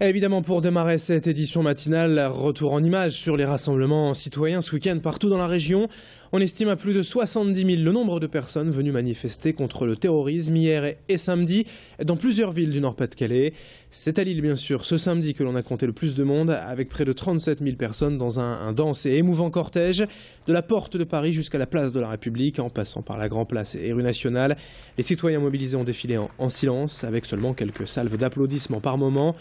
Et évidemment, pour démarrer cette édition matinale, retour en images sur les rassemblements citoyens ce week-end partout dans la région. On estime à plus de 70 000 le nombre de personnes venues manifester contre le terrorisme hier et samedi dans plusieurs villes du Nord-Pas-de-Calais. C'est à Lille, bien sûr, ce samedi que l'on a compté le plus de monde, avec près de 37 000 personnes dans un dense et émouvant cortège, de la porte de Paris jusqu'à la place de la République, en passant par la Grand Place et rue Nationale. Les citoyens mobilisés ont défilé en silence, avec seulement quelques salves d'applaudissements par moment.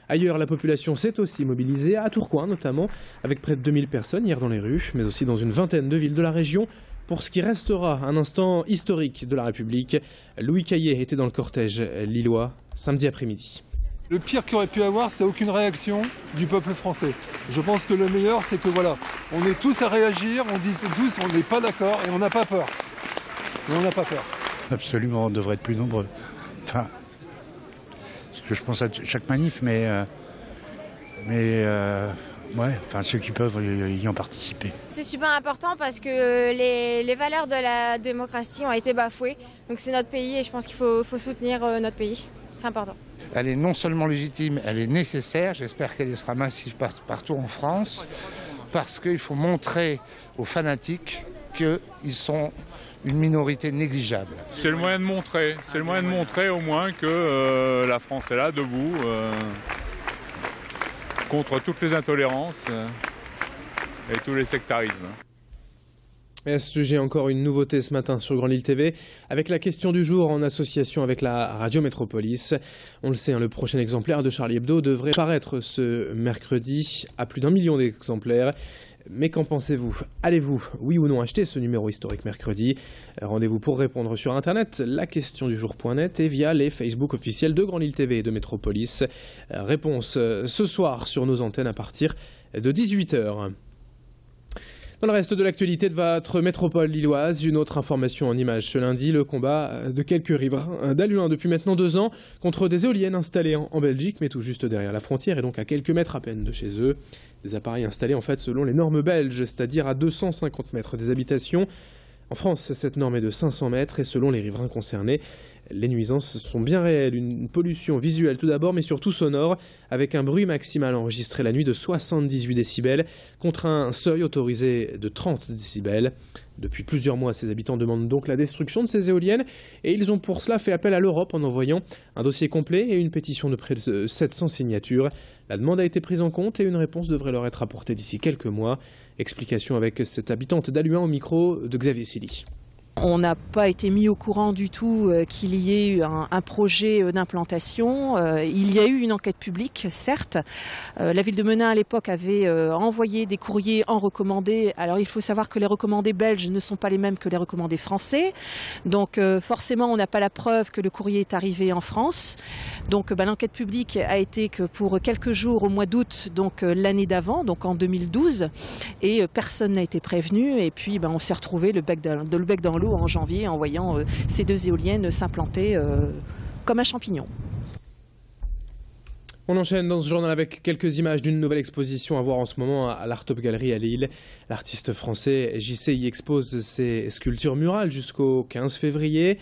Ailleurs, la population s'est aussi mobilisée, à Tourcoing notamment, avec près de 2000 personnes hier dans les rues, mais aussi dans une vingtaine de villes de la région. Pour ce qui restera un instant historique de la République, Louis Caillé était dans le cortège lillois samedi après-midi. Le pire qu'il aurait pu avoir, c'est aucune réaction du peuple français. Je pense que le meilleur, c'est que voilà, on est tous à réagir, on dit tous on n'est pas d'accord et on n'a pas peur. Et on n'a pas peur. Absolument, on devrait être plus nombreux. Enfin, je pense à chaque manif, ouais, enfin ceux qui peuvent y en participer. C'est super important parce que les valeurs de la démocratie ont été bafouées. Donc c'est notre pays et je pense qu'il faut soutenir notre pays. C'est important. Elle est non seulement légitime, elle est nécessaire. J'espère qu'elle sera massive partout en France. Parce qu'il faut montrer aux fanatiques qu'ils sont une minorité négligeable. C'est le moyen de montrer, au moins que la France est là, debout, contre toutes les intolérances et tous les sectarismes. Et à ce sujet, encore une nouveauté ce matin sur Grand Lille TV, avec la question du jour en association avec la Radio Métropolis. On le sait, le prochain exemplaire de Charlie Hebdo devrait paraître ce mercredi à plus d'1 million d'exemplaires. Mais qu'en pensez-vous? Allez-vous, oui ou non, acheter ce numéro historique mercredi? Rendez-vous pour répondre sur internet, laquestiondujour.net et via les Facebook officiels de Grand Lille TV et de Métropolis. Réponse ce soir sur nos antennes à partir de 18 h. Dans le reste de l'actualité de votre métropole lilloise, une autre information en images ce lundi, le combat de quelques riverains d'Halluin depuis maintenant 2 ans contre des éoliennes installées en Belgique, mais tout juste derrière la frontière et donc à quelques mètres à peine de chez eux. Des appareils installés en fait selon les normes belges, c'est-à-dire à 250 mètres des habitations. En France, cette norme est de 500 mètres et selon les riverains concernés, les nuisances sont bien réelles. Une pollution visuelle tout d'abord, mais surtout sonore, avec un bruit maximal enregistré la nuit de 78 décibels, contre un seuil autorisé de 30 décibels. Depuis plusieurs mois, ces habitants demandent donc la destruction de ces éoliennes, et ils ont pour cela fait appel à l'Europe en envoyant un dossier complet et une pétition de près de 700 signatures. La demande a été prise en compte et une réponse devrait leur être apportée d'ici quelques mois. Explication avec cette habitante d'Halluin au micro de Xavier Silly. On n'a pas été mis au courant du tout qu'il y ait eu un projet d'implantation. Il y a eu une enquête publique, certes. La ville de Menin à l'époque avait envoyé des courriers en recommandé. Alors il faut savoir que les recommandés belges ne sont pas les mêmes que les recommandés français. Donc forcément on n'a pas la preuve que le courrier est arrivé en France. Donc l'enquête publique a été que pour quelques jours au mois d'août, donc l'année d'avant, donc en 2012. Et personne n'a été prévenu. Et puis on s'est retrouvé le bec dans l'eau en janvier en voyant ces 2 éoliennes s'implanter comme un champignon. On enchaîne dans ce journal avec quelques images d'une nouvelle exposition à voir en ce moment à l'Art Top Gallery à Lille. L'artiste français JC y expose ses sculptures murales jusqu'au 15 février.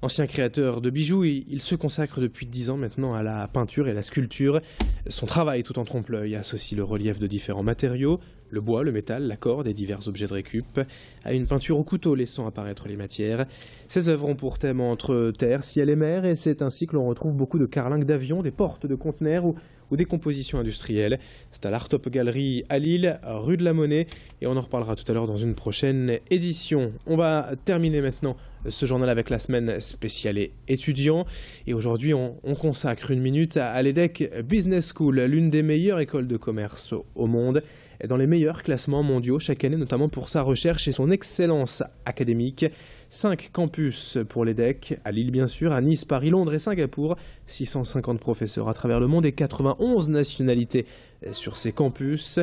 Ancien créateur de bijoux, il se consacre depuis 10 ans maintenant à la peinture et la sculpture. Son travail tout en trompe-l'œil associe le relief de différents matériaux, le bois, le métal, la corde et divers objets de récup, à une peinture au couteau laissant apparaître les matières. Ses œuvres ont pour thème entre terre, ciel et mer, et c'est ainsi que l'on retrouve beaucoup de carlingues d'avions, des portes de conteneurs ou des compositions industrielles. C'est à l'Art Top Gallery à Lille, rue de la Monnaie, et on en reparlera tout à l'heure dans une prochaine édition. On va terminer maintenant ce journal avec la semaine spéciale étudiants. Et aujourd'hui, on consacre 1 minute à l'EDEC Business School, l'une des meilleures écoles de commerce au monde, dans les meilleurs classements mondiaux chaque année, notamment pour sa recherche et son excellence académique. 5 campus pour l'EDEC, à Lille bien sûr, à Nice, Paris, Londres et Singapour. 650 professeurs à travers le monde et 91 nationalités sur ces campus.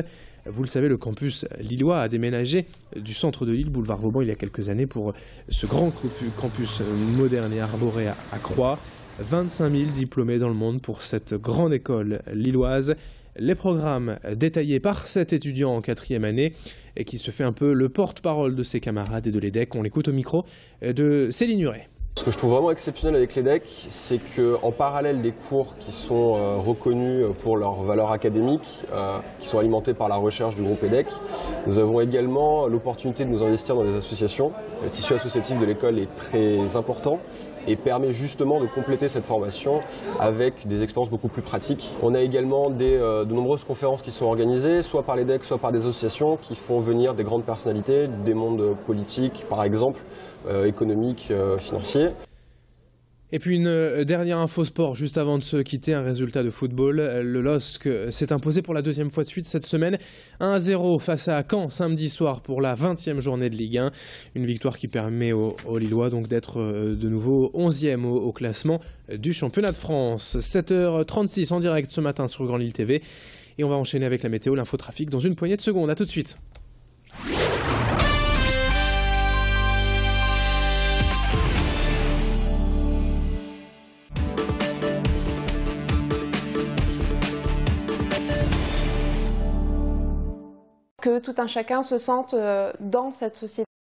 Vous le savez, le campus lillois a déménagé du centre de Lille, boulevard Vauban, il y a quelques années pour ce grand campus moderne et arboré à Croix. 25 000 diplômés dans le monde pour cette grande école lilloise. Les programmes détaillés par cet étudiant en 4e année et qui se fait un peu le porte-parole de ses camarades et de l'EDEC. On l'écoute au micro de Céline Huret. Ce que je trouve vraiment exceptionnel avec l'EDEC, c'est qu'en parallèle des cours qui sont reconnus pour leurs valeurs académiques, qui sont alimentés par la recherche du groupe EDEC, nous avons également l'opportunité de nous investir dans des associations. Le tissu associatif de l'école est très important et permet justement de compléter cette formation avec des expériences beaucoup plus pratiques. On a également de nombreuses conférences qui sont organisées, soit par l'EDEC, soit par des associations qui font venir des grandes personnalités, des mondes politiques par exemple, économiques, financiers. Et puis une dernière info sport juste avant de se quitter, un résultat de football. Le LOSC s'est imposé pour la deuxième fois de suite cette semaine, 1-0 face à Caen samedi soir pour la 20e journée de Ligue 1. Une victoire qui permet aux Lillois donc d'être de nouveau 11e au classement du championnat de France. 7h36 en direct ce matin sur Grand Lille TV. Et on va enchaîner avec la météo, l'infotrafic dans une poignée de secondes. A tout de suite. Que tout un chacun se sente dans cette société